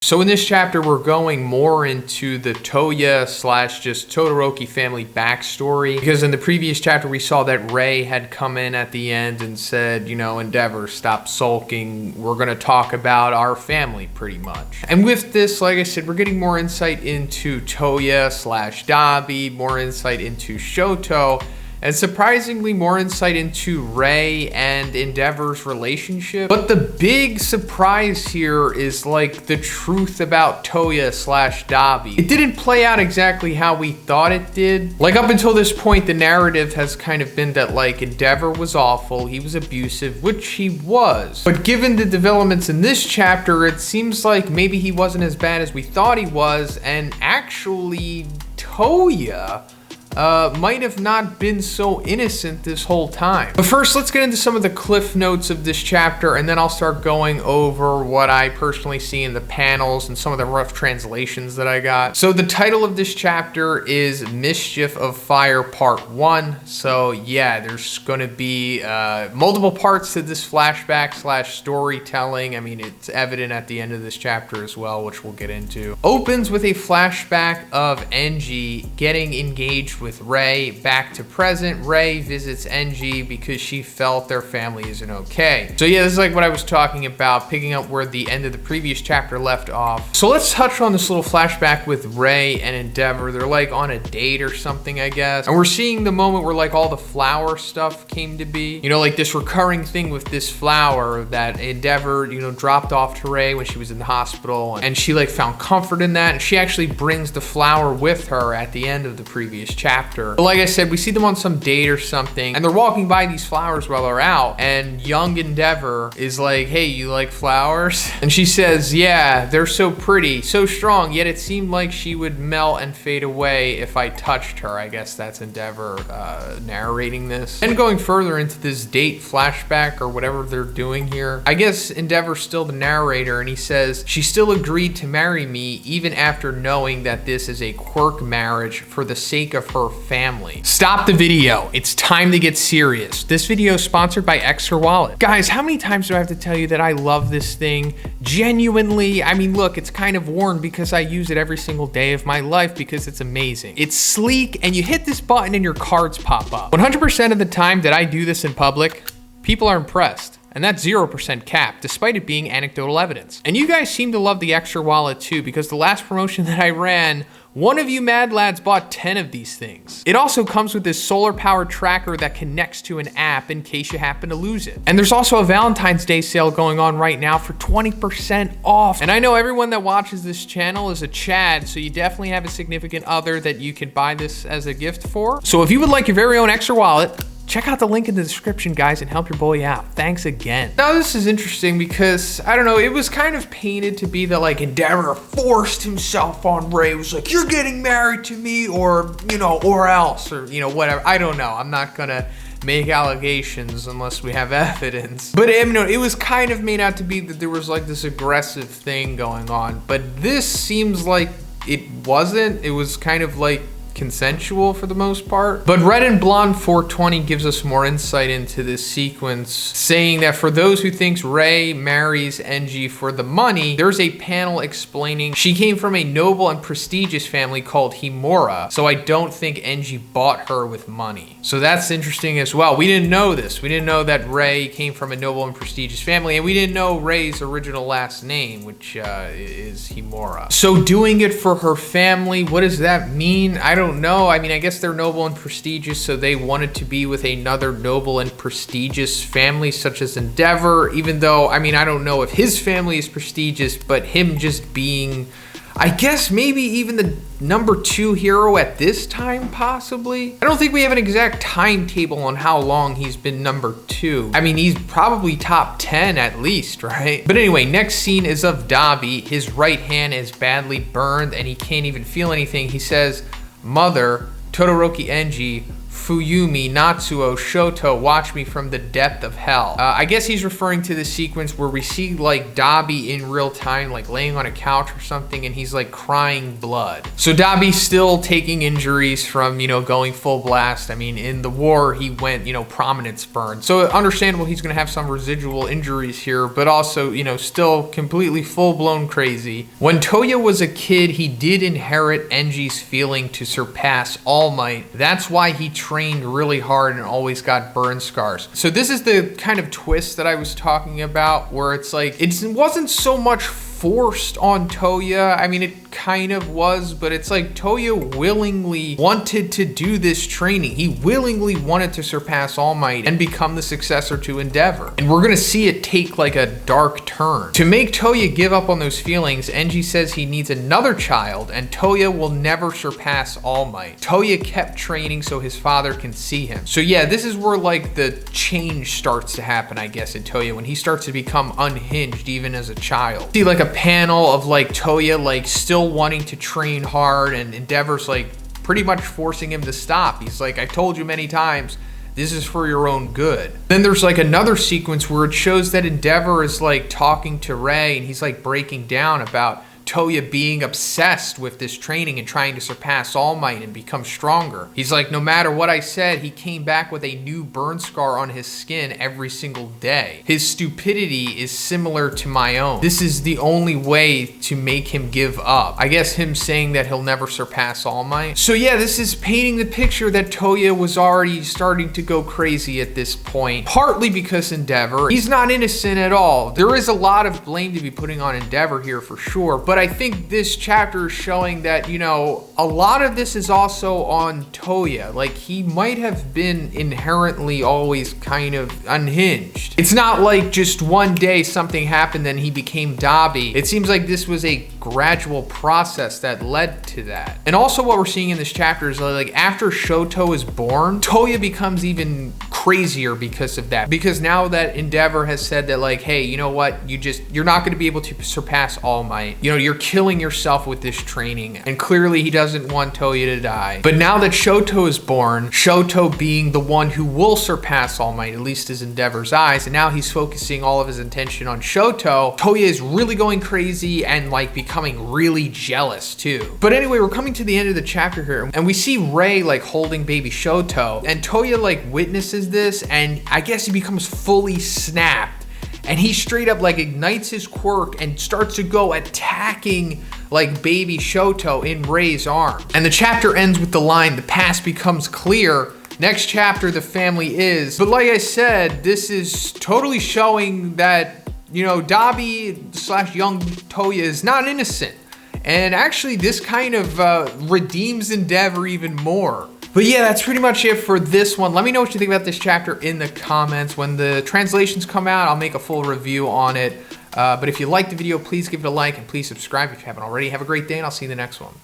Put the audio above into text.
So in this chapter, we're going more into the Toya / just Todoroki family backstory, because in the previous chapter we saw that Rei had come in at the end and said, you know, Endeavor, stop sulking. We're going to talk about our family pretty much. And with this, like I said, we're getting more insight into Toya / Dabi, more insight into Shoto, and surprisingly more insight into Rei and Endeavor's relationship. But the big surprise here is like the truth about Toya / Dabi. It didn't play out exactly how we thought it did. Like up until this point, the narrative has kind of been that like Endeavor was awful, he was abusive, which he was. But given the developments in this chapter, it seems like maybe he wasn't as bad as we thought he was, and actually Toya might have not been so innocent this whole time. But first, let's get into some of the cliff notes of this chapter, and then I'll start going over what I personally see in the panels and some of the rough translations that I got. So the title of this chapter is Mischief of Fire Part 1. So yeah, there's gonna be multiple parts to this flashback / storytelling. I mean, it's evident at the end of this chapter as well, which we'll get into. Opens with a flashback of Enji getting engaged with Rei. Back to present, Rei visits Enji because she felt their family isn't okay. So yeah, this is like what I was talking about, picking up where the end of the previous chapter left off. So let's touch on this little flashback with Rei and Endeavor. They're like on a date or something, I guess. And we're seeing the moment where like all the flower stuff came to be. You know, like this recurring thing with this flower that Endeavor, you know, dropped off to Rei when she was in the hospital. And she like found comfort in that. And she actually brings the flower with her at the end of the previous chapter. But like I said, we see them on some date or something, and they're walking by these flowers while they're out, and young Endeavor is like, hey, you like flowers? And she says, yeah, they're so pretty, so strong, yet it seemed like she would melt and fade away if I touched her. I guess that's Endeavor narrating this. And going further into this date flashback or whatever they're doing here, I guess Endeavor's still the narrator, and he says, she still agreed to marry me even after knowing that this is a quirk marriage for the sake of her family. Stop the video. It's time to get serious. This video is sponsored by Extra Wallet. Guys, how many times do I have to tell you that I love this thing? Genuinely, I mean, look, it's kind of worn because I use it every single day of my life because it's amazing. It's sleek, and you hit this button and your cards pop up. 100% of the time that I do this in public, people are impressed. And that's 0% cap, despite it being anecdotal evidence. And you guys seem to love the Extra Wallet too, because the last promotion that I ran, one of you mad lads bought 10 of these things. It also comes with this solar powered tracker that connects to an app in case you happen to lose it. And there's also a Valentine's Day sale going on right now for 20% off. And I know everyone that watches this channel is a Chad, so you definitely have a significant other that you can buy this as a gift for. So if you would like your very own Extra Wallet, check out the link in the description, guys, and help your boy out. Thanks again. Now, this is interesting because, I don't know, it was kind of painted to be that, like, Endeavor forced himself on Rei. It was like, you're getting married to me, or, you know, or else, or, you know, whatever. I don't know. I'm not gonna make allegations unless we have evidence. But, I mean, it was kind of made out to be that there was, like, this aggressive thing going on. But this seems like it wasn't. It was kind of, like, consensual for the most part. But Red and Blonde 420 gives us more insight into this sequence, saying that for those who thinks Rei marries Enji for the money, there's a panel explaining she came from a noble and prestigious family called Himura, so I don't think Enji bought her with money. So that's interesting as well. We didn't know this. We didn't know that Rei came from a noble and prestigious family, and we didn't know Rei's original last name, which is Himura. So doing it for her family, what does that mean? I don't know. I mean, I guess they're noble and prestigious, so they wanted to be with another noble and prestigious family such as Endeavor, even though, I mean, I don't know if his family is prestigious, but him just being, I guess maybe even the #2 hero at this time, possibly. I don't think we have an exact timetable on how long he's been #2. I mean, he's probably top 10 at least, right? But anyway, next scene is of Dabi. His right hand is badly burned and he can't even feel anything. He says, Mother, Todoroki Enji, Fuyumi, Natsuo, Shoto, watch me from the depth of hell. I guess he's referring to the sequence where we see like Dabi in real time, like laying on a couch or something, and he's like crying blood. So Dabi's still taking injuries from, going full blast. I mean, in the war, he went, prominence burn. So understandable he's gonna have some residual injuries here, but also, still completely full-blown crazy. When Toya was a kid, he did inherit Enji's feeling to surpass All Might. That's why he trained really hard and always got burn scars. So this is the kind of twist that I was talking about, where it's like, it wasn't so much forced on Toya. I mean, it kind of was, but it's like Toya willingly wanted to do this training. He willingly wanted to surpass All Might and become the successor to Endeavor. And we're gonna see it take like a dark turn. To make Toya give up on those feelings, Enji says he needs another child, and Toya will never surpass All Might. Toya kept training so his father can see him. So yeah, this is where like the change starts to happen, I guess, in Toya, when he starts to become unhinged even as a child. See like a panel of like Toya like still wanting to train hard, and Endeavor's like pretty much forcing him to stop. He's like, I told you many times, this is for your own good. Then there's like another sequence where it shows that Endeavor is like talking to Ray, and he's like breaking down about Toya being obsessed with this training and trying to surpass All Might and become stronger. He's like, no matter what I said, he came back with a new burn scar on his skin every single day. His stupidity is similar to my own. This is the only way to make him give up. I guess him saying that he'll never surpass All Might. So yeah, this is painting the picture that Toya was already starting to go crazy at this point, partly because Endeavor, he's not innocent at all. There is a lot of blame to be putting on Endeavor here for sure, but I think this chapter is showing that, a lot of this is also on Toya. Like, he might have been inherently always kind of unhinged. It's not like just one day something happened and he became Dabi. It seems like this was a gradual process that led to that. And also what we're seeing in this chapter is like after Shoto is born, Toya becomes even crazier because of that. Because now that Endeavor has said that like, hey, you know what? You're not going to be able to surpass All Might. You're killing yourself with this training. And clearly he doesn't want Toya to die. But now that Shoto is born, Shoto being the one who will surpass All Might, at least in Endeavor's eyes, and now he's focusing all of his attention on Shoto, Toya is really going crazy and like becoming really jealous too. But anyway, we're coming to the end of the chapter here, and we see Ray like holding baby Shoto, and Toya like witnesses this, and I guess he becomes fully snapped. And he straight up like ignites his quirk and starts to go attacking like baby Shoto in Ray's arm. And the chapter ends with the line, the past becomes clear. Next chapter, the family is. But like I said, this is totally showing that, Dabi / young Toya is not innocent. And actually this kind of redeems Endeavor even more. But yeah, that's pretty much it for this one. Let me know what you think about this chapter in the comments. When the translations come out, I'll make a full review on it. But if you liked the video, please give it a like and please subscribe if you haven't already. Have a great day, and I'll see you in the next one.